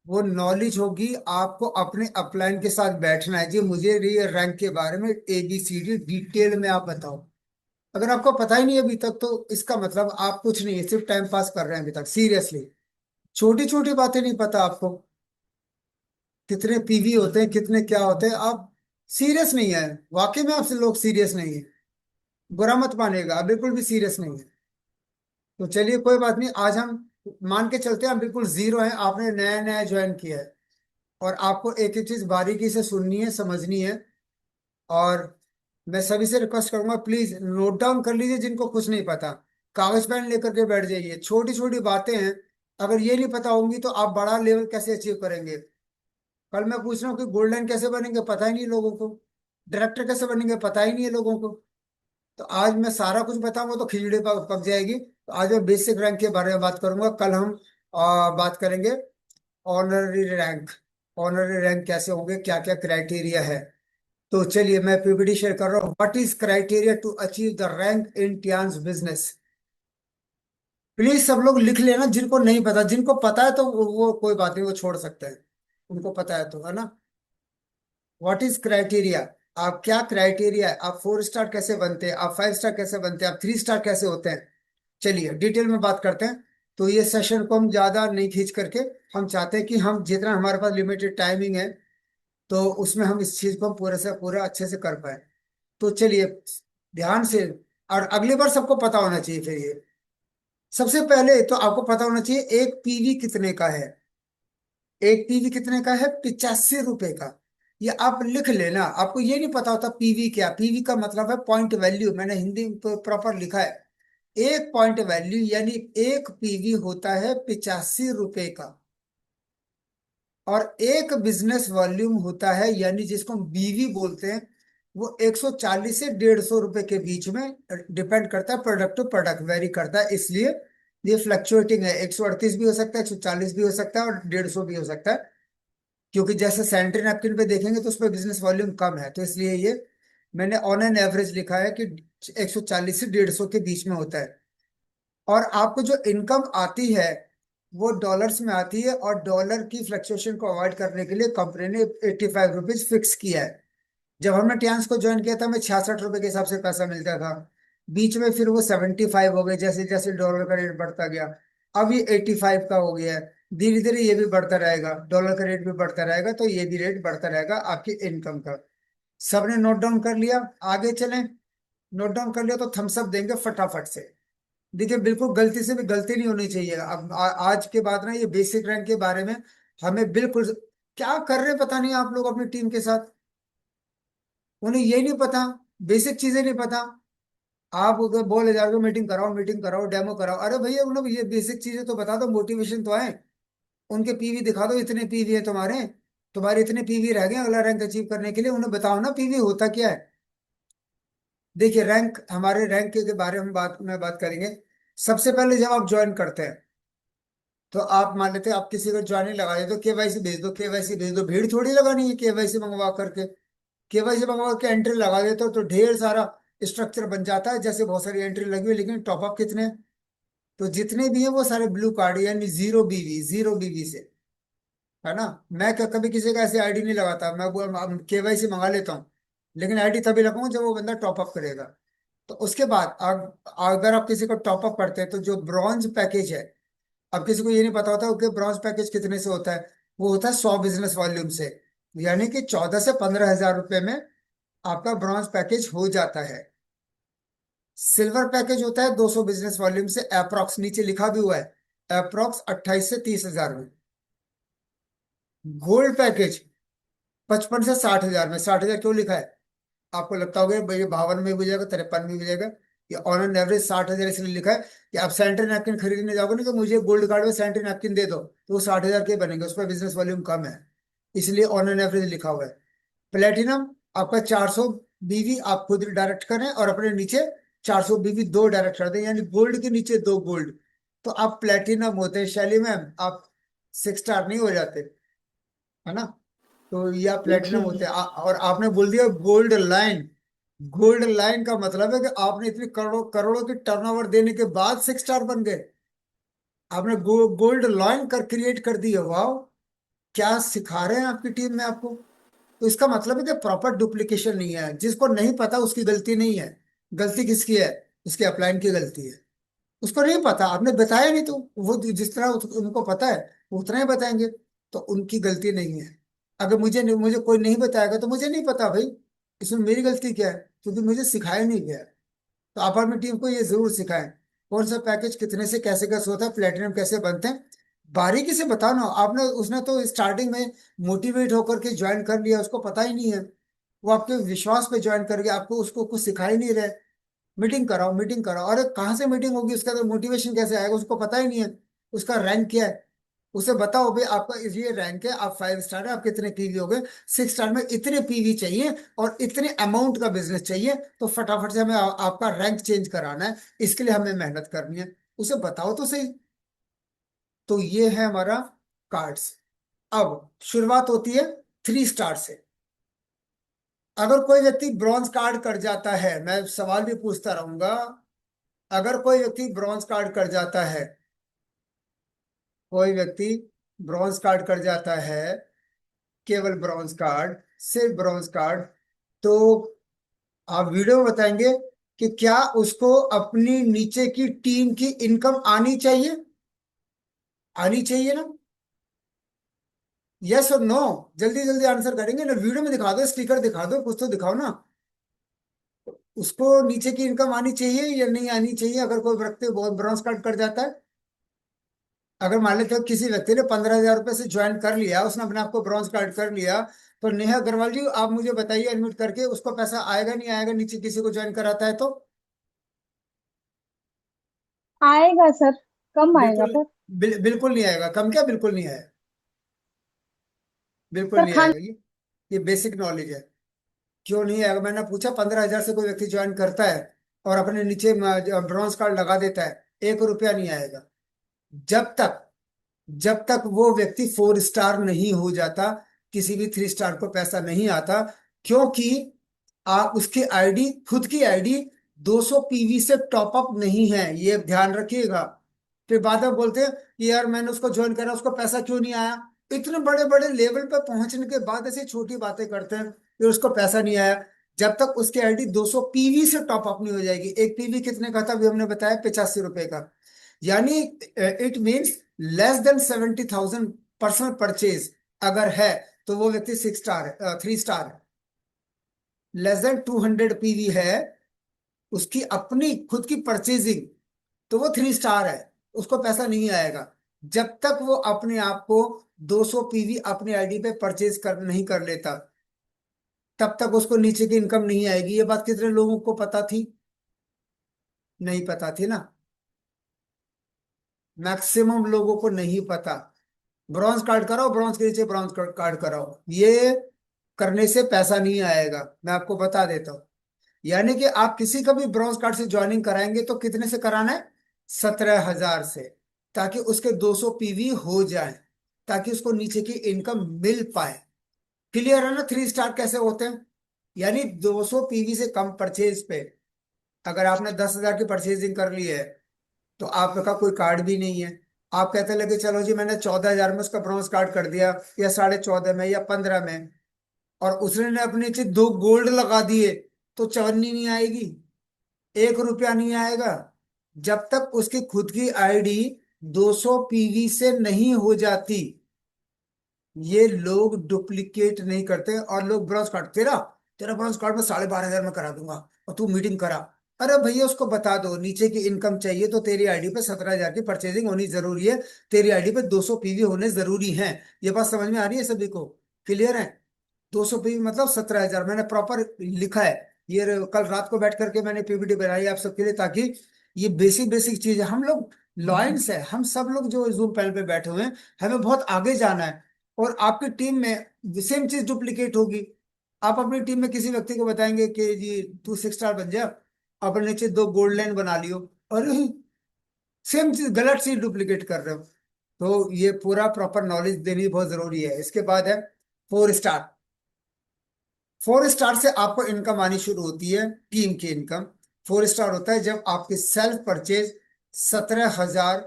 वो नॉलेज होगी। आपको अपने अपलाइन के साथ बैठना है जी, मुझे ये रैंक के बारे में ABCD डिटेल में आप बताओ। अगर आपको पता ही नहीं है अभी तक तो इसका मतलब आप कुछ नहीं है, सिर्फ टाइम पास कर रहे हैं अभी तक। सीरियसली छोटी छोटी बातें नहीं पता आपको, कितने PV होते हैं, कितने क्या होते हैं। आप सीरियस नहीं है। वाकई में आपसे लोग सीरियस नहीं है। बुरा मत मानिएगा, आप बिल्कुल भी सीरियस नहीं है। तो चलिए कोई बात नहीं, आज हम मान के चलते हैं हम बिल्कुल जीरो हैं। आपने नया नया ज्वाइन किया है और आपको एक एक चीज बारीकी से सुननी है, समझनी है। और मैं सभी से रिक्वेस्ट करूंगा, प्लीज नोट डाउन कर लीजिए। जिनको कुछ नहीं पता कागज पेन लेकर के बैठ जाइए। छोटी छोटी बातें हैं, अगर ये नहीं पता होंगी तो आप बड़ा लेवल कैसे अचीव करेंगे। कल मैं पूछ रहा हूँ कि गोल्डन कैसे बनेंगे, पता ही नहीं लोगों को। डायरेक्टर कैसे बनेंगे, पता ही नहीं है लोगों को। तो आज मैं सारा कुछ बताऊंगा तो खिचड़ी पक जाएगी। तो आज मैं बेसिक रैंक के बारे में बात करूंगा। कल हम बात करेंगे ऑनररी रैंक। ऑनररी रैंक कैसे होंगे, क्या क्या क्राइटेरिया है। तो चलिए मैं PPT शेयर कर रहा हूँ। What is criteria to achieve the rank in Tiens business. Please सब लोग लिख लेना, जिनको नहीं पता। जिनको पता है तो वो कोई बात नहीं, वो छोड़ सकते हैं। उनको पता है तो, है ना। What is criteria. आप क्या क्राइटेरिया है, आप 4 स्टार कैसे बनते हैं, आप 5 स्टार कैसे बनते हैं, आप 3 स्टार कैसे होते हैं। चलिए डिटेल में बात करते हैं। तो ये सेशन को हम ज्यादा नहीं खींच करके, हम चाहते हैं कि हम जितना हमारे पास लिमिटेड टाइमिंग है तो उसमें हम इस चीज को हम पूरे से पूरा अच्छे से कर पाए। तो चलिए ध्यान से। और अगली बार सबको पता होना चाहिए फिर ये। सबसे पहले तो आपको पता होना चाहिए एक PV कितने का है। एक PV कितने का है, 85 रुपए का। ये आप लिख लेना। आपको ये नहीं पता होता PV क्या। PV का मतलब है पॉइंट वैल्यू, मैंने हिंदी में प्रॉपर लिखा है। एक पॉइंट वैल्यू यानी एक PV होता है 85 रुपए का। और एक बिजनेस वॉल्यूम होता है, यानी जिसको हम BV बोलते हैं, वो 140 से 150 रुपए के बीच में डिपेंड करता है। प्रोडक्ट टू प्रोडक्ट वेरी करता है, इसलिए ये फ्लक्चुएटिंग है। 138 भी हो सकता है, 140 भी हो सकता है और 150 भी हो सकता है। क्योंकि जैसे सैनिटरी नैपकिन पे देखेंगे तो उस पर बिजनेस वॉल्यूम कम है, तो इसलिए ये मैंने ऑन एन एवरेज लिखा है कि 140 से 150 के बीच में होता है। और आपको जो इनकम आती है वो डॉलर्स में आती है, और डॉलर की फ्लक्चुएशन को अवॉइड करने के लिए कंपनी ने 85 रुपीज फिक्स किया है। जब हमने टियान्स को ज्वाइन किया था हमें 66 रुपए के हिसाब से पैसा मिलता था। बीच में फिर वो 75 हो गए, जैसे जैसे डॉलर का रेट बढ़ता गया। अब ये 85 का हो गया है। धीरे धीरे ये भी बढ़ता रहेगा, डॉलर का रेट भी बढ़ता रहेगा, तो ये भी रेट बढ़ता रहेगा आपकी इनकम का। सबने नोट डाउन कर लिया, आगे चलें। नोट डाउन कर लिया तो थम्स अप देंगे फटाफट से। देखिए बिल्कुल गलती से भी गलती नहीं होनी चाहिए। अब आज के बाद ना ये बेसिक रैंक के बारे में हमें बिल्कुल, क्या कर रहे हैं पता नहीं आप लोग अपनी टीम के साथ। उन्हें ये नहीं पता, बेसिक चीजें नहीं पता। आप अगर बोले जा रहे हो मीटिंग कराओ डेमो कराओ, अरे भैया उन लोग ये बेसिक चीजें तो बता दो, मोटिवेशन तो है। उनके PV दिखा दो, इतने PV है तुम्हारे, तुम्हारे इतने PV रह गए अगला रैंक अचीव करने के लिए। उन्हें बताओ ना PV होता क्या है। देखिए रैंक, हमारे रैंक के बारे में बात करेंगे। सबसे पहले जब आप ज्वाइन करते हैं तो आप मान लेते हैं आप किसी को ज्वाइनिंग लगा दे तो KYC भेज दो, KYC भेज दो। भीड़ थोड़ी लगानी है KYC मंगवा करके। KYC मंगवा के एंट्री लगा देते हो तो ढेर सारा स्ट्रक्चर बन जाता है, जैसे बहुत सारी एंट्री लगी हुई, लेकिन टॉपअप कितने हैं? तो जितने भी हैं वो सारे ब्लू कार्ड यानी जीरो BV, जीरो BV से, है ना। मैं कभी किसी का ऐसे ID नहीं लगाता, मैं वो KYC मंगा लेता हूँ। लेकिन ID तभी लगाऊंगा जब वो बंदा टॉपअप करेगा। तो उसके बाद अगर आप किसी को टॉपअप करते हैं तो जो ब्रॉन्ज पैकेज है, अब किसी को ये नहीं पता होता कि ब्रॉन्ज पैकेज कितने से होता है। वो होता है 100 बिजनेस वॉल्यूम से, यानी कि 14 से 15 हजार रुपए में आपका ब्रॉन्ज पैकेज हो जाता है। सिल्वर पैकेज होता है 200 बिजनेस वॉल्यूम से, अप्रॉक्स नीचे लिखा भी हुआ है, अप्रॉक्स 28 से 30 हजार में। गोल्ड पैकेज 55 से 60 हजार में। 60 हजार क्यों लिखा है? आपको लगता होगा भाई ये 52 में भी हो जाएगा, 53 में भी हो जाएगा। ये ऑन एन एवरेज 60 हजार इसलिए लिखा है कि आप सैनिटरी नैपकिन खरीदने जाओगे ना कि मुझे गोल्ड कार्ड में सैनिटरी नैपकिन दे दो, तो वो 60 हजार के बनेंगे, उस पर बिजनेस वॉल्यूम कम है, इसलिए ऑन एन एवरेज लिखा हुआ है। प्लेटिनम आपका 400 BV आप खुद डायरेक्ट करें और अपने नीचे 400 BV दो डायरेक्ट कर दें, यानी गोल्ड के नीचे दो गोल्ड, तो आप प्लेटिनम होते हैं। शैली मैम आप 6 स्टार नहीं हो जाते, है ना। तो या प्लेटिनम जी। होते हैं। और आपने बोल दिया गोल्ड लाइन। गोल्ड लाइन का मतलब है कि आपने इतनी करोड़ों करोड़ों की टर्नओवर देने के बाद 6 स्टार बन गए। आपने गोल्ड लॉइन कर क्रिएट कर दी है, वाह। क्या सिखा रहे हैं आपकी टीम में आपको? तो इसका मतलब है कि प्रॉपर डुप्लीकेशन नहीं है। जिसको नहीं पता उसकी गलती नहीं है। गलती किसकी है? उसके अपलाइन की गलती है। उसको नहीं पता, आपने बताया नहीं, तो वो जिस तरह उनको पता है वो उतना ही बताएंगे। तो उनकी गलती नहीं है। अगर मुझे कोई नहीं बताएगा तो मुझे नहीं पता भाई, इसमें मेरी गलती क्या है? क्योंकि मुझे सिखाया नहीं गया। तो आप अपनी टीम को ये जरूर सिखाएं, कौन सा पैकेज कितने से कैसे होता है, प्लेटिनम कैसे बनते हैं, बारीकी से बताओ ना। आपने उसने तो स्टार्टिंग में मोटिवेट होकर के ज्वाइन कर लिया, उसको पता ही नहीं है। वो आपके विश्वास पे ज्वाइन कर गया, आपको उसको कुछ सिखा ही नहीं रहे। मीटिंग कराओ, मीटिंग कराओ। अरे कहाँ से मीटिंग होगी? उसका तो मोटिवेशन कैसे आएगा? उसको पता ही नहीं है उसका रैंक क्या है। उसे बताओ भाई आपका ये रैंक है, आप 5 स्टार है, आप कितने पीवी हो गए? 6 स्टार में इतने पीवी चाहिए और इतने अमाउंट का बिजनेस चाहिए, तो फटाफट से हमें आपका रैंक चेंज कराना है। इसके लिए हमें मेहनत करनी है। उसे बताओ तो सही। तो ये है हमारा कार्ड्स। अब शुरुआत होती है 3 स्टार से। अगर कोई व्यक्ति ब्रॉन्ज कार्ड कर जाता है, मैं सवाल भी पूछता रहूंगा, अगर कोई व्यक्ति ब्रॉन्ज कार्ड कर जाता है, कोई व्यक्ति ब्रॉन्ज कार्ड कर जाता है, केवल ब्रॉन्ज कार्ड, सिर्फ ब्रॉन्ज कार्ड, तो आप वीडियो में बताएंगे कि क्या उसको अपनी नीचे की टीम की इनकम आनी चाहिए? आनी चाहिए ना? यस और नो? जल्दी जल्दी आंसर करेंगे ना, वीडियो में दिखा दो, स्टिकर दिखा दो, कुछ तो दिखाओ ना। उसको नीचे की इनकम आनी चाहिए या नहीं आनी चाहिए अगर कोई व्यक्ति ब्रॉन्ज कार्ड कर जाता है? अगर मान लेते हो किसी व्यक्ति ने 15,000 रुपये से ज्वाइन कर लिया, उसने अपने आप को ब्रॉन्ज कार्ड कर लिया, तो नेहा अग्रवाल जी आप मुझे बताइए एडमिट करके, उसको पैसा आएगा नहीं आएगा नीचे किसी को ज्वाइन कराता है तो? आएगा सर, कम आएगा बिल्कुल। पर। बिल्कुल नहीं आएगा। कम क्या, बिल्कुल नहीं आएगा? बिल्कुल सर नहीं खान आएगा ये बेसिक नॉलेज है। क्यों नहीं आएगा? मैंने पूछा, 15,000 से कोई व्यक्ति ज्वाइन करता है और अपने नीचे ब्रॉन्ज कार्ड लगा देता है, 1 रुपया नहीं आएगा। जब तक जब तक वो व्यक्ति 4 स्टार नहीं हो जाता, किसी भी 3 स्टार को पैसा नहीं आता। क्योंकि आप उसकी आईडी, खुद की आईडी 200 पीवी से टॉप अप नहीं है, ये ध्यान रखिएगा। फिर बाद में बोलते हैं कि यार मैंने उसको ज्वाइन करा, उसको पैसा क्यों नहीं आया? इतने बड़े बड़े लेवल पे पहुंचने के बाद ऐसी छोटी बातें करते हैं फिर उसको पैसा नहीं आया। जब तक उसकी आईडी 200 पीवी से टॉप अप नहीं हो जाएगी। एक पीवी कितने का था अभी हमने बताया, 85 रुपए का। यानी it means less than 70,000 personal purchase अगर है, तो वो व्यक्ति 6 स्टार है, 3 स्टार है। लेस देन 200 पीवी है उसकी अपनी खुद की परचेजिंग, तो वो 3 स्टार है। उसको पैसा नहीं आएगा जब तक वो अपने आप को 200 पीवी अपनी आईडी पे परचेज कर नहीं कर लेता। तब तक उसको नीचे की इनकम नहीं आएगी। ये बात कितने लोगों को पता थी? नहीं पता थी ना। मैक्सिमम लोगों को नहीं पता। ब्रॉन्ज कार्ड कराओ, ब्रॉन्ज के नीचे ब्रॉन्ज कार्ड कराओ, ये करने से पैसा नहीं आएगा, मैं आपको बता देता हूँ। यानी कि आप किसी का भी ब्रॉन्ज कार्ड से ज्वाइनिंग कराएंगे तो कितने से कराना है? 17,000 से, ताकि उसके 200 पीवी हो जाए, ताकि उसको नीचे की इनकम मिल पाए। क्लियर है ना 3 स्टार कैसे होते हैं? यानी 200 पीवी से कम परचेज पे, अगर आपने 10,000 की परचेजिंग कर ली है तो आपका कोई कार्ड भी नहीं है। आप कहते लगे चलो जी मैंने 14,000 में उसका ब्रॉन्ज कार्ड कर दिया, या 14.5 में या 15 में, और उसने ने अपने नीचे 2 गोल्ड लगा दिए, तो चवन्नी नहीं आएगी, 1 रुपया नहीं आएगा। जब तक उसकी खुद की आईडी 200 पीवी से नहीं हो जाती। ये लोग डुप्लीकेट नहीं करते। और लोग ब्रॉन्ज कार्ड, तेरा तेरा ब्रॉन्ज कार्ड में 12,500 में करा दूंगा और तू मीटिंग करा। अरे भैया उसको बता दो नीचे की इनकम चाहिए तो तेरी आईडी पे 17,000 की परचेजिंग होनी जरूरी है, तेरी आईडी पे 200 पीवी होने जरूरी है। ये बात समझ में आ रही है सभी को? क्लियर है? 200 पीवी मतलब 17,000, मैंने प्रॉपर लिखा है। ये कल रात को बैठ करके मैंने पीपीटी बनाई आप सबके लिए, ताकि ये बेसिक बेसिक चीज है। हम लोग लॉयंस है, हम सब लोग जो जूम पैनल पे बैठे हुए हैं, हमें बहुत आगे जाना है। और आपकी टीम में सेम चीज डुप्लीकेट होगी। आप अपनी टीम में किसी व्यक्ति को बताएंगे कि जी तू 6 स्टार बन जा, अपने नीचे 2 गोल्ड लाइन बना लियो, और सेम चीज गलत चीज डुप्लीकेट कर रहे हो। तो ये पूरा प्रॉपर नॉलेज देनी बहुत जरूरी है। इसके बाद है 4 स्टार। 4 स्टार से आपको इनकम आनी शुरू होती है, टीम की इनकम। 4 स्टार होता है जब आपकी सेल्फ परचेज 17,000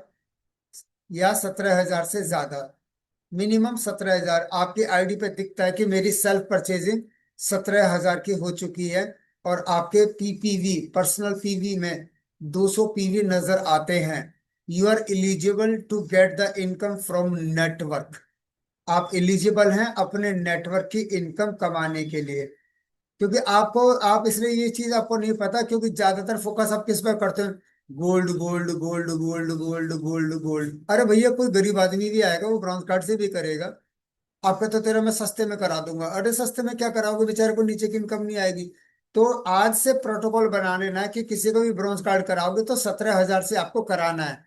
या 17,000 से ज्यादा। मिनिमम 17,000 आपकी आईडी पे दिखता है कि मेरी सेल्फ परचेजिंग 17,000 की हो चुकी है, और आपके पीपीवी, पर्सनल पीवी में 200 पीवी नजर आते हैं। You are eligible to get the income from network. आप एलिजिबल हैं अपने नेटवर्क की इनकम कमाने के लिए। क्योंकि आपको, आप इसलिए ये चीज आपको नहीं पता क्योंकि ज्यादातर फोकस आप किस पर करते हैं? Gold gold gold gold gold gold gold. अरे भैया, कोई गरीब आदमी भी आएगा वो ब्रॉन्ज कार्ड से भी करेगा। आपका तो तेरा मैं सस्ते में करा दूंगा। अरे सस्ते में क्या कराओगे, बेचारे को नीचे की इनकम नहीं आएगी। तो आज से प्रोटोकॉल बना लेना कि किसी को भी ब्रॉन्ज कार्ड कराओगे तो 17,000 से आपको कराना है।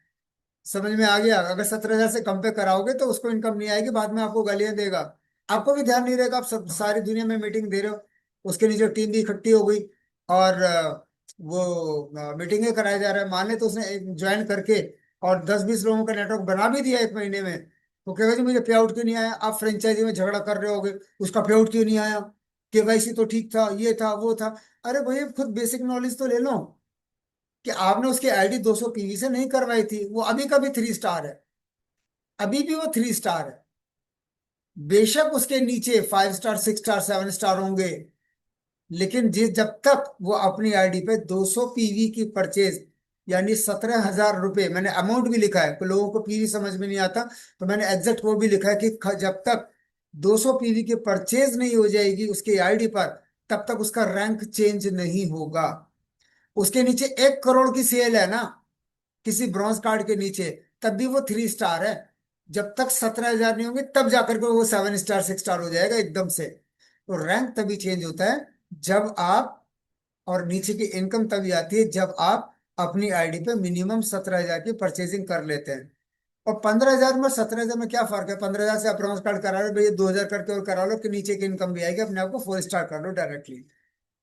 समझ में आ गया? अगर 17,000 से कम पे कराओगे तो उसको इनकम नहीं आएगी, बाद में आपको गालियां देगा। आपको भी ध्यान नहीं रहेगा, आप सब सारी दुनिया में मीटिंग दे रहे हो। उसके नीचे टीम भी इकट्ठी हो गई, और वो मीटिंगें कराए जा रहे हैं। मान ले तो उसने ज्वाइन करके और 10-20 लोगों का नेटवर्क बना भी दिया एक महीने में, तो कहेगा जी मुझे पे आउट क्यों नहीं आया? आप फ्रेंचाइजी में झगड़ा कर रहे होगे, उसका पे आउट क्यों नहीं आया? केवाईसी तो ठीक था, ये था वो था। अरे भैया, खुद बेसिक नॉलेज तो ले लो कि आपने उसकी आईडी 200 पीवी से नहीं करवाई थी। वो अभी का भी 3 स्टार है, अभी भी वो 3 स्टार है। बेशक उसके नीचे 5 स्टार, 6 स्टार, 7 स्टार होंगे, लेकिन जिस जब तक वो अपनी आईडी पे 200 पीवी की परचेज, यानी 17,000 रुपए, मैंने अमाउंट भी लिखा है, तो लोगों को पीवी समझ में नहीं आता तो मैंने एग्जैक्ट वो भी लिखा है कि जब तक 200 पीवी की परचेज नहीं हो जाएगी उसकी आईडी पर, तब तक उसका रैंक चेंज नहीं होगा। उसके नीचे 1 करोड़ की सेल है ना किसी ब्रॉन्ज कार्ड के नीचे, तब भी वो 3 स्टार है। जब तक 17,000 नहीं होंगे तब जाकर के वो 7 स्टार, 6 स्टार हो जाएगा एकदम से। तो रैंक तभी चेंज होता है जब आप, और नीचे की इनकम तभी आती है जब आप अपनी आईडी पे मिनिमम 17,000 की परचेजिंग कर लेते हैं। और 15,000 में 17,000 में क्या फर्क है? 15,000 से आप ब्रॉन्ज कार्ड करा लो भैया, 2,000 करके और करा लो कि नीचे की इनकम भी आएगी, अपने आप को 4 स्टार कर लो डायरेक्टली।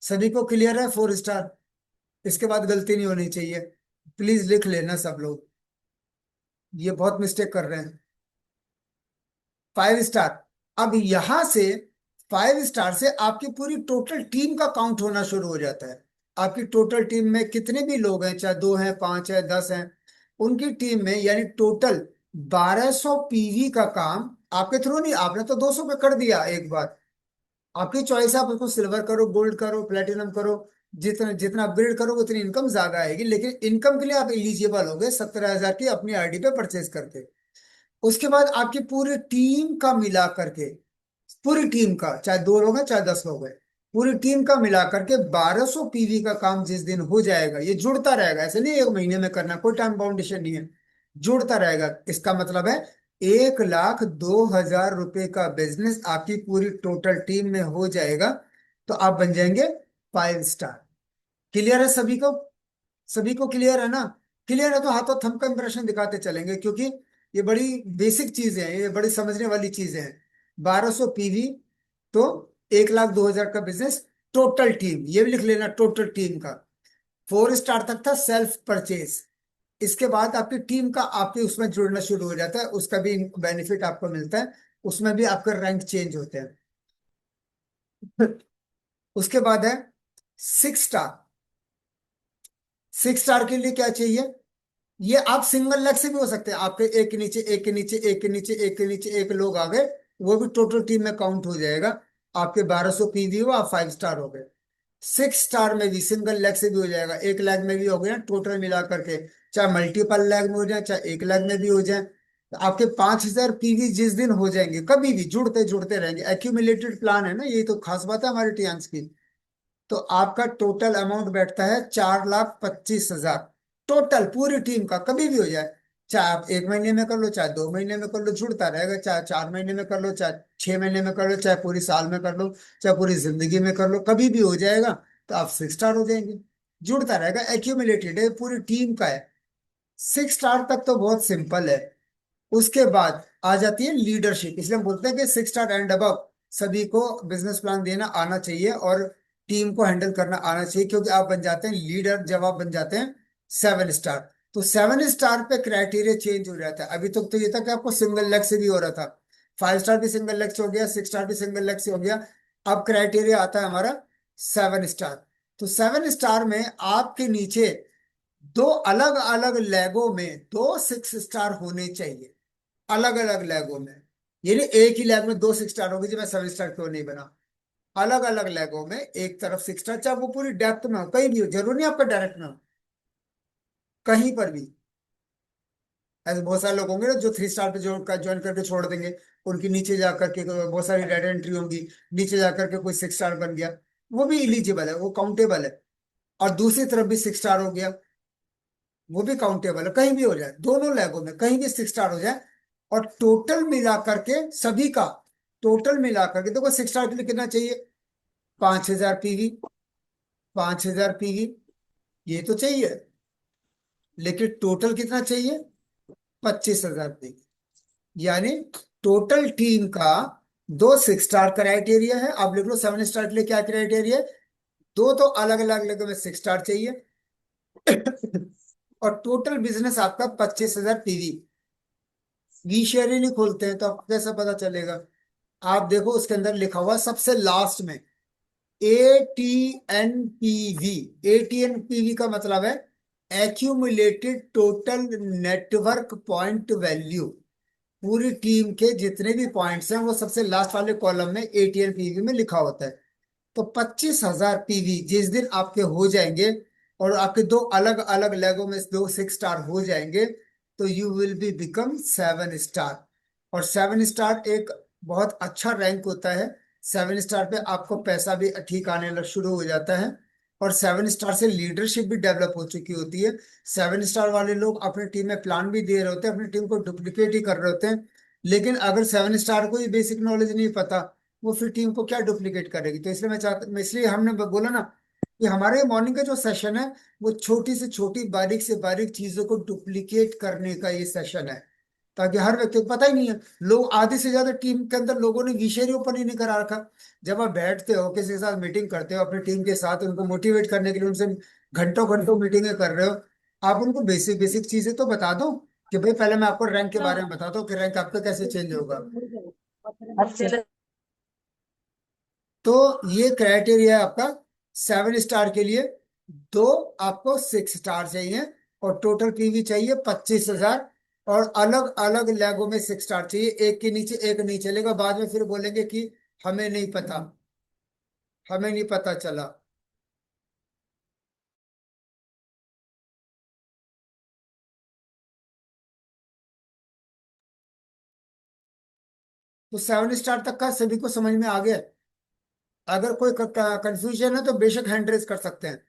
सभी को क्लियर है? 4 स्टार, इसके बाद गलती नहीं होनी चाहिए। प्लीज लिख लेना सब लोग, ये बहुत मिस्टेक कर रहे हैं। 5 स्टार। अब यहां से 5 स्टार से आपकी पूरी टोटल टीम का काउंट होना शुरू हो जाता है। आपकी टोटल टीम में कितने भी लोग हैं, चाहे 2 हैं, 5 हैं, 10 हैं, उनकी टीम में यानी टोटल 1,200 पीवी का काम आपके थ्रू नहीं। आपने तो 200 पे कर दिया एक बार, आपकी चॉइस है, आप उसको सिल्वर करो, गोल्ड करो, प्लेटिनम करो। जितना जितना अपग्रेड करोगे उतनी इनकम ज्यादा आएगी, लेकिन इनकम के लिए आप एलिजिबल हो गए 17,000 की अपनी आईडी पे परचेज करके। उसके बाद आपकी पूरी टीम का मिला करके, पूरी टीम का, चाहे 2 लोग हैं चाहे 10 लोग हैं, पूरी टीम का मिला करके 1,200 पीवी का काम जिस दिन हो जाएगा, ये जुड़ता रहेगा, ऐसे नहीं एक महीने में करना, कोई टाइम बाउंडेशन नहीं है, जुड़ता रहेगा। इसका मतलब है 1,02,000 रुपए का बिजनेस आपकी पूरी टोटल टीम में हो जाएगा, तो आप बन जाएंगे 5 स्टार। क्लियर है सभी को? सभी को क्लियर है ना? क्लियर है तो हाथों थंब का इंप्रेशन दिखाते चलेंगे, क्योंकि ये बड़ी बेसिक चीजें हैं, ये बड़ी समझने वाली चीजें हैं। 1,200 पीवी, तो 1,02,000 का बिजनेस। टोटल टीम, ये भी लिख लेना, टोटल टीम का 4 स्टार तक था सेल्फ परचेज। इसके बाद आपकी टीम का आपके उसमें जुड़ना शुरू हो जाता है, उसका भी बेनिफिट आपको मिलता है, उसमें भी आपके रैंक चेंज होते हैं। उसके बाद है 6 स्टार। 6 स्टार के लिए क्या चाहिए? ये आप सिंगल लेग से भी हो सकते हैं, आपके एक के नीचे एक के नीचे एक के नीचे एक के नीचे एक लोग आ गए, वो भी टोटल टीम में काउंट हो जाएगा। आपके 1,200 पीवी हो, आप 5 स्टार हो गए। 6 स्टार में भी सिंगल लेग से भी हो जाएगा, एक लेग में भी हो गया, टोटल मिला करके चाहे मल्टीपल लेग में हो जाए चाहे एक लेग में भी हो जाए, तो आपके 5,000 पीवी जिस दिन हो जाएंगे, कभी भी जुड़ते जुड़ते रहेंगे। एक्यूमुलेटेड प्लान है ना, ये तो खास बात है हमारे टियान्स की। तो आपका टोटल अमाउंट बैठता है 4,25,000, टोटल पूरी टीम का, कभी भी हो जाए। चाहे आप एक महीने में कर लो, चाहे 2 महीने में कर लो, जुड़ता रहेगा। चाहे 4 महीने में कर लो, चाहे 6 महीने में कर लो, चाहे पूरी साल में कर लो, चाहे पूरी जिंदगी में कर लो, कभी भी हो जाएगा। तो आप 6 स्टार हो जाएंगे, जुड़ता रहेगा, एक्यूमुलेटेड है, पूरी टीम का है। 6 स्टार तक तो बहुत सिंपल है। उसके बाद आ जाती है लीडरशिप, इसलिए हम बोलते हैं कि 6 स्टार एंड अबव सभी को बिजनेस प्लान देना आना चाहिए और टीम को हैंडल करना आना चाहिए, क्योंकि आप बन जाते हैं लीडर जब आप बन जाते हैं 7 स्टार। तो 7 स्टार पे क्राइटेरिया चेंज हो जाता है। अभी तक तो ये था कि आपको सिंगल लेग से भी हो रहा था, 5 स्टार भी सिंगल लेग से हो गया, 6 स्टार भी सिंगल लेग से हो गया। अब क्राइटेरिया आता है हमारा 7 स्टार। तो 7 स्टार में आपके नीचे दो अलग अलग लेगों में दो 6 स्टार होने चाहिए, अलग अलग लेगों में। ये नहीं एक ही लेग में दो 6 स्टार होगी, जो मैं 7 स्टार क्यों नहीं बना। अलग अलग लेगों में एक तरफ 6 स्टार, चाहे वो पूरी डेप्थ में हो, कहीं भी हो, जरूरी नहीं आपका डायरेक्ट में हो, कहीं पर भी। ऐसे बहुत सारे लोग होंगे ना जो 3 स्टार पे जो ज्वाइन करके छोड़ देंगे, उनकी नीचे जा करके बहुत सारी डेटा एंट्री होंगी, नीचे जा करके कोई 6 स्टार बन गया, वो भी इलिजिबल है, वो काउंटेबल है। और दूसरी तरफ भी 6 स्टार हो गया, वो भी काउंटेबल है, कहीं भी हो जाए, दोनों लेगों में कहीं भी 6 स्टार हो जाए। और टोटल मिला करके सभी का, टोटल मिला करके देखो 6 स्टार के लिए कितना चाहिए, 5,000 पीवी, 5,000 पीवी, ये तो चाहिए। लेकिन टोटल कितना चाहिए, 25,000 पीवी। यानी टोटल टीम का दो 6 स्टार क्राइटेरिया है। आप लिख लो 7 स्टार के लिए क्या क्राइटेरिया है, दो तो अलग अलग लेगों में 6 स्टार चाहिए। और टोटल बिजनेस आपका 25,000 पीवी। वी शेयर ही नहीं खोलते हैं तो आपको कैसे पता चलेगा। आप देखो उसके अंदर लिखा हुआ सबसे लास्ट में ATNPV। ATNPV का मतलब है accumulated total network point value. पूरी टीम के जितने भी पॉइंट्स हैं वो सबसे लास्ट वाले कॉलम में ATNPV में लिखा होता है। तो 25,000 पीवी जिस दिन आपके हो जाएंगे, और आपके दो अलग अलग लेगों में दो 6 स्टार हो जाएंगे, तो you will be become 7 star. और 7 स्टार एक बहुत अच्छा रैंक होता है। 7 स्टार पे आपको पैसा भी ठीक आने लग शुरू हो जाता है। और 7 स्टार से लीडरशिप भी डेवलप हो चुकी होती है। 7 स्टार वाले लोग अपनी टीम में प्लान भी दे रहे होते हैं, अपनी टीम को डुप्लीकेट ही कर रहे होते हैं। लेकिन अगर 7 स्टार को ही बेसिक नॉलेज नहीं पता, वो फिर टीम को क्या डुप्लीकेट करेगी। तो इसलिए मैं इसलिए हमने बोला ना कि हमारे मॉर्निंग का जो सेशन है, वो छोटी से छोटी बारीक से बारीक चीजों को डुप्लीकेट करने का ये सेशन है। ताकि हर व्यक्ति को पता ही नहीं है, लोग आधे से ज्यादा टीम के अंदर लोगों ने विषय ही ओपन ही नहीं करा रखा। जब आप बैठते हो किसी के साथ मीटिंग करते हो अपनी टीम के साथ, उनको मोटिवेट करने के लिए उनसे घंटों घंटों मीटिंगें कर रहे हो, आप उनको बेसिक बेसिक चीजें तो बता दो कि भाई पहले मैं आपको रैंक के बारे में बताता हूँ कि रैंक आपका कैसे चेंज होगा। अच्छा। तो ये क्राइटेरिया है आपका 7 स्टार के लिए। दो आपको 6 स्टार चाहिए, और टोटल पीवी चाहिए 25,000। और अलग अलग लेगों में 6 स्टार चाहिए, एक के नीचे एक नहीं चलेगा, बाद में फिर बोलेंगे कि हमें नहीं पता, हमें नहीं पता चला। तो 7 स्टार तक का सभी को समझ में आ गया। अगर कोई कंफ्यूजन है तो बेशक हैंड रेज कर सकते हैं।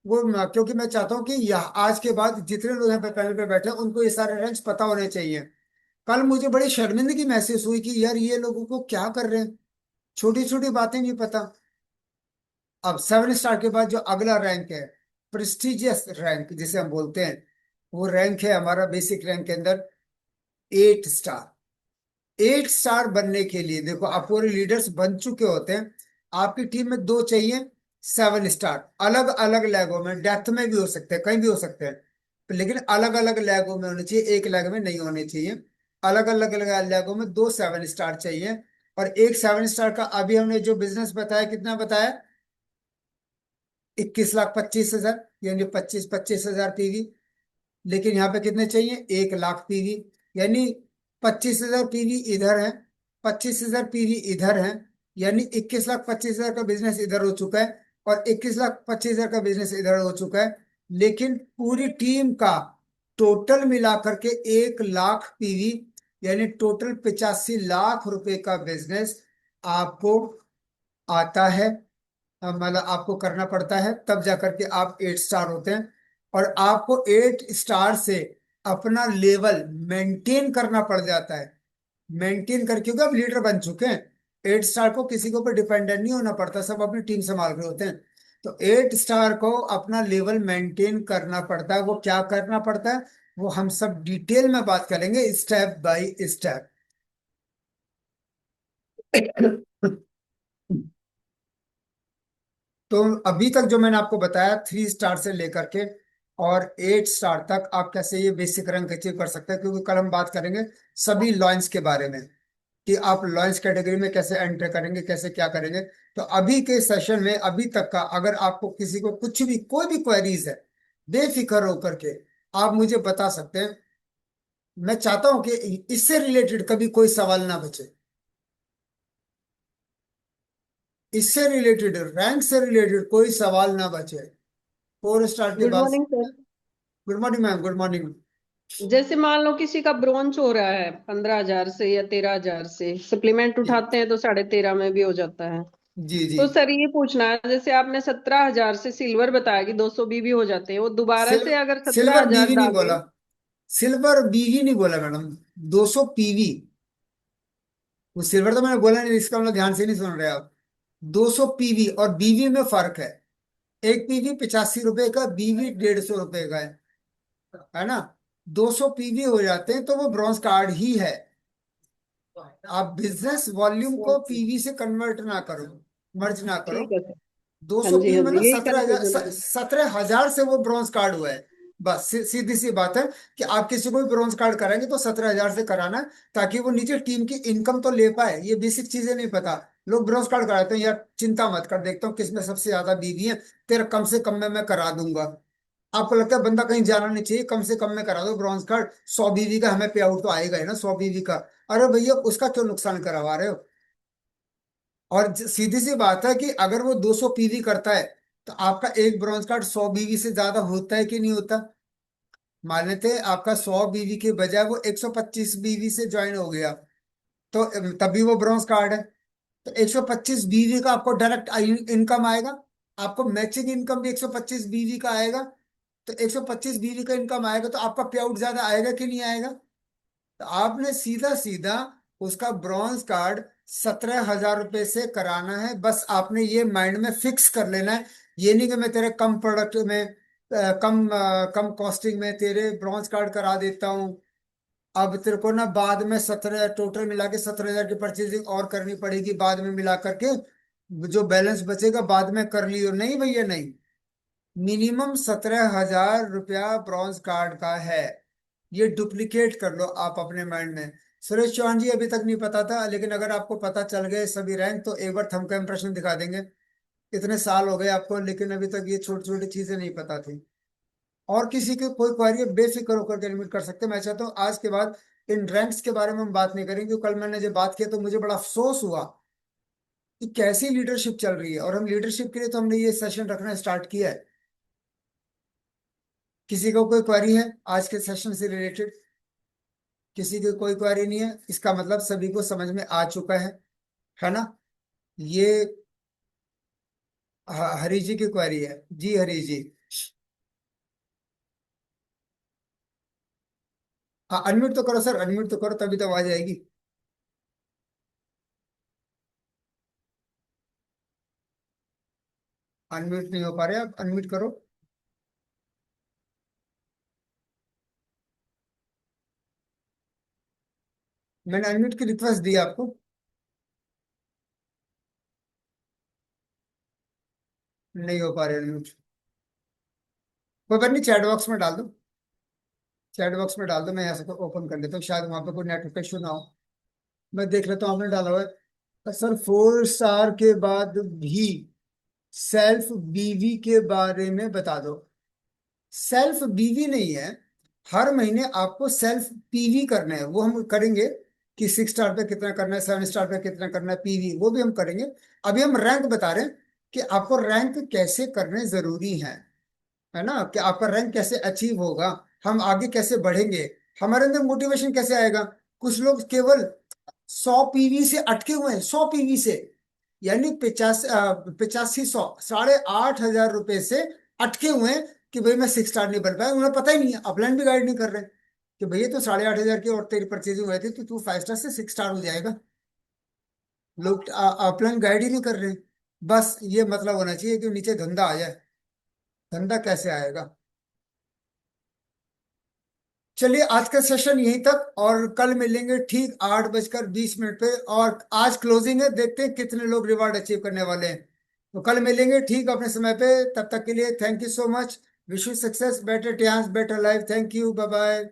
क्योंकि मैं चाहता हूँ कि यह आज के बाद जितने लोग यहाँ पे पैनल पे बैठे हैं उनको ये सारे रैंक्स पता होने चाहिए। कल मुझे बड़ी शर्मिंदगी महसूस हुई कि यार ये लोगों को क्या कर रहे हैं, छोटी छोटी बातें नहीं पता। अब 7 स्टार के बाद जो अगला रैंक है, प्रेस्टिजियस रैंक जिसे हम बोलते हैं, वो रैंक है हमारा बेसिक रैंक के अंदर 8 स्टार। 8 स्टार बनने के लिए देखो, आप पूरे लीडर्स बन चुके होते हैं, आपकी टीम में दो चाहिए 7 स्टार, अलग अलग लैगों में, डेप्थ में भी हो सकते हैं, कहीं भी हो सकते हैं, लेकिन अलग अलग लैगों में होने चाहिए, एक लैग में नहीं होने चाहिए। अलग अलग लैगों में दो 7 स्टार चाहिए। और एक 7 स्टार का अभी हमने जो बिजनेस बताया, कितना बताया, 21,25,000, यानी 25,000 पीवी। लेकिन यहाँ पे कितने चाहिए, 1,00,000 पीवी। यानी 25,000 पीवी इधर है, 25,000 पीवी इधर है। यानी 21,25,000 का बिजनेस इधर हो चुका है, और 21,25,000 का बिजनेस इधर हो चुका है। लेकिन पूरी टीम का टोटल मिला करके 1,00,000 पीवी, यानी टोटल 85 लाख रुपए का बिजनेस आपको आता है। मतलब आपको करना पड़ता है, तब जाकर के आप 8 स्टार होते हैं। और आपको 8 स्टार से अपना लेवल मेंटेन करना पड़ जाता है। मेंटेन कर, क्योंकि आप लीडर बन चुके हैं। 8 स्टार को किसी के ऊपर डिपेंडेंट नहीं होना पड़ता, सब अपनी टीम संभाल रहे होते हैं। तो 8 स्टार को अपना लेवल मेंटेन करना पड़ता है। वो क्या करना पड़ता है, वो हम सब डिटेल में बात करेंगे, स्टेप बाय स्टेप। तो अभी तक जो मैंने आपको बताया 3 स्टार से लेकर के और 8 स्टार तक, आप कैसे ये बेसिक रैंक अचीव कर सकते हैं, क्योंकि कल हम बात करेंगे सभी लॉन्च के बारे में, कि आप लॉन्च कैटेगरी में कैसे एंटर करेंगे, कैसे क्या करेंगे। तो अभी के सेशन में अभी तक का अगर आपको किसी को कुछ भी कोई भी क्वेरीज है, बेफिक्र होकर के आप मुझे बता सकते हैं। मैं चाहता हूं कि इससे रिलेटेड कभी कोई सवाल ना बचे। इससे रिलेटेड, रैंक से रिलेटेड कोई सवाल ना बचे। 4 स्टार के गुड बाद। Morning sir. Good morning ma'am, good morning. जैसे मान लो किसी का ब्रोंज हो रहा है 15,000 से या 13,000 से, सप्लीमेंट जी उठाते हैं तो 13.5 में भी हो जाता है। जी जी। तो सर ये पूछना है, जैसे आपने 17,000 से सिल्वर बताया कि 220 भी हो जाते हैं, वो दोबारा सिल, से अगर सत्रह सिल्वर हजार बीवी नहीं डाले। बोला। सिल्वर बीवी नहीं बोला मैडम। 200 पीवी। वो सिल्वर तो मैंने बोला नहीं, इसका मतलब ध्यान से नहीं सुन रहे आप। 200 पीवी और बीवी में फर्क है। एक पीवी 85 रुपए का, बीवी 150 रुपए का है ना। 200 पीवी हो जाते हैं तो वो ब्रॉन्ज कार्ड ही है। आप बिजनेस वॉल्यूम को ओके। पीवी से कन्वर्ट ना करो, मर्ज ना करो। ठीक है सर। दो हाँ सौ जी पीवी हाँ जी, मतलब यही 17,000, कंफ्यूजन थी। 17,000 से वो ब्रॉन्ज कार्ड हुआ है। बस सीधी सी बात है कि आप किसी को भी ब्रॉन्ज कार्ड कराएंगे तो 17,000 से कराना है, ताकि वो नीचे टीम की इनकम तो ले पाए। ये बेसिक चीजें नहीं पता। लोग ब्रॉन्ज कार्ड कराते हैं, यार चिंता मत कर, देखता हूँ किसमें सबसे ज्यादा बीवी है, तेरा कम से कम में मैं करा दूंगा। आपको लगता है बंदा कहीं जाना नहीं चाहिए, कम से कम में करा दो ब्रॉन्ज कार्ड। 100 बीवी का हमें पे आउट तो आएगा ही ना, 100 बीवी का। अरे भैया उसका क्यों नुकसान करवा रहे हो। और सीधी सी बात है कि अगर वो 200 पीवी करता है तो आपका एक ब्रॉन्ज कार्ड 100 बीवी से ज्यादा होता है कि नहीं होता। मान लेते हैं आपका 100 बीवी के बजाय वो 125 बीवी से ज्वाइन हो गया, तो तभी वो ब्रॉन्ज कार्ड है। तो 125 बीवी का आपको डायरेक्ट इनकम आएगा। आपको मैचिंग इनकम भी 125 बीवी का आएगा। तो 125 बीवी का इनकम आएगा तो आपका पे आउट ज्यादा आएगा कि नहीं आएगा। तो आपने सीधा सीधा उसका ब्रॉन्ज कार्ड 17,000 रुपये से कराना है। बस आपने ये माइंड में फिक्स कर लेना है। ये नहीं कि मैं तेरे कम प्रोडक्ट में, कम कॉस्टिंग में तेरे ब्रॉन्ज कार्ड करा देता हूँ। अब तेरे को ना बाद में 17 टोटल मिला के 17,000 की परचेजिंग और करनी पड़ेगी, बाद में मिला करके जो बैलेंस बचेगा बाद में कर लियो। नहीं भैया नहीं। मिनिमम 17,000 रुपया ब्रॉन्ज कार्ड का है। ये डुप्लीकेट कर लो आप अपने माइंड में। सुरेश चौहान जी अभी तक नहीं पता था, लेकिन अगर आपको पता चल गए सभी रैंक तो एक बार थंब का इंप्रेशन दिखा देंगे। इतने साल हो गए आपको, लेकिन अभी तक ये छोटी छोटी चीजें नहीं पता थी। और किसी की कोई क्वारी है बेफिक्र होकर के एडमिट कर सकते हैं। मैं चाहता हूँ आज के बाद इन रैंक्स के बारे में हम बात नहीं करेंगे, क्योंकि कल मैंने जब बात किया तो मुझे बड़ा अफसोस हुआ कि कैसी लीडरशिप चल रही है। और हम लीडरशिप के लिए तो हमने ये सेशन रखना स्टार्ट किया है। किसी को कोई क्वेरी है आज के सेशन से रिलेटेड। किसी की कोई क्वेरी नहीं है, इसका मतलब सभी को समझ में आ चुका है ना। ये हरी जी की क्वेरी है। जी हरी जी। हाँ अनम्यूट तो करो सर, अनम्यूट तो करो तभी तो आवाज आएगी। अनम्यूट नहीं हो पा रहे आप, अनम्यूट करो। मैंने अनम्यूट की रिक्वेस्ट दी आपको। नहीं हो पा रहे अनम्यूट। कोई बात नहीं, चैट बॉक्स में डाल दो। चैट बॉक्स में डाल दो, मैं यहाँ से ओपन कर लेता हूँ, शायद वहां पे कोई नेटवर्क इशू ना हो। मैं देख लेता हूँ आपने डाला हुआ है। सर 4 स्टार के बाद भी सेल्फ बीवी के बारे में बता दो। सेल्फ बीवी नहीं है। हर महीने आपको सेल्फ पीवी करना है, वो हम करेंगे कि 6 स्टार पे कितना करना है, 7 स्टार पे कितना करना है पीवी, वो भी हम करेंगे। अभी हम रैंक बता रहे हैं कि आपको रैंक कैसे करने जरूरी है ना, कि आपका रैंक कैसे अचीव होगा, हम आगे कैसे बढ़ेंगे, हमारे अंदर मोटिवेशन कैसे आएगा। कुछ लोग केवल 100 पीवी से अटके हुए हैं, 100 पीवी से, यानी 8500 8,500 रुपए से अटके हुए हैं कि भाई मैं 6 स्टार नहीं बन पाया। उन्हें पता ही नहीं है, अपलाइन भी गाइड नहीं कर रहे कि भैया तो 8,500 की और तेरी परचेजिंग हुई थी तो तू 5 स्टार से 6 स्टार हो जाएगा। लोग अपलाइन गाइड ही नहीं कर रहे। बस ये मतलब होना चाहिए कि नीचे धंधा आ जाए। धंधा कैसे आएगा। चलिए आज का सेशन यहीं तक, और कल मिलेंगे ठीक 8:20 पे। और आज क्लोजिंग है, देखते हैं कितने लोग रिवार्ड अचीव करने वाले हैं। तो कल मिलेंगे ठीक अपने समय पे। तब तक के लिए thank you so much. Wish you success, better Tiens, better life. Thank you, bye bye.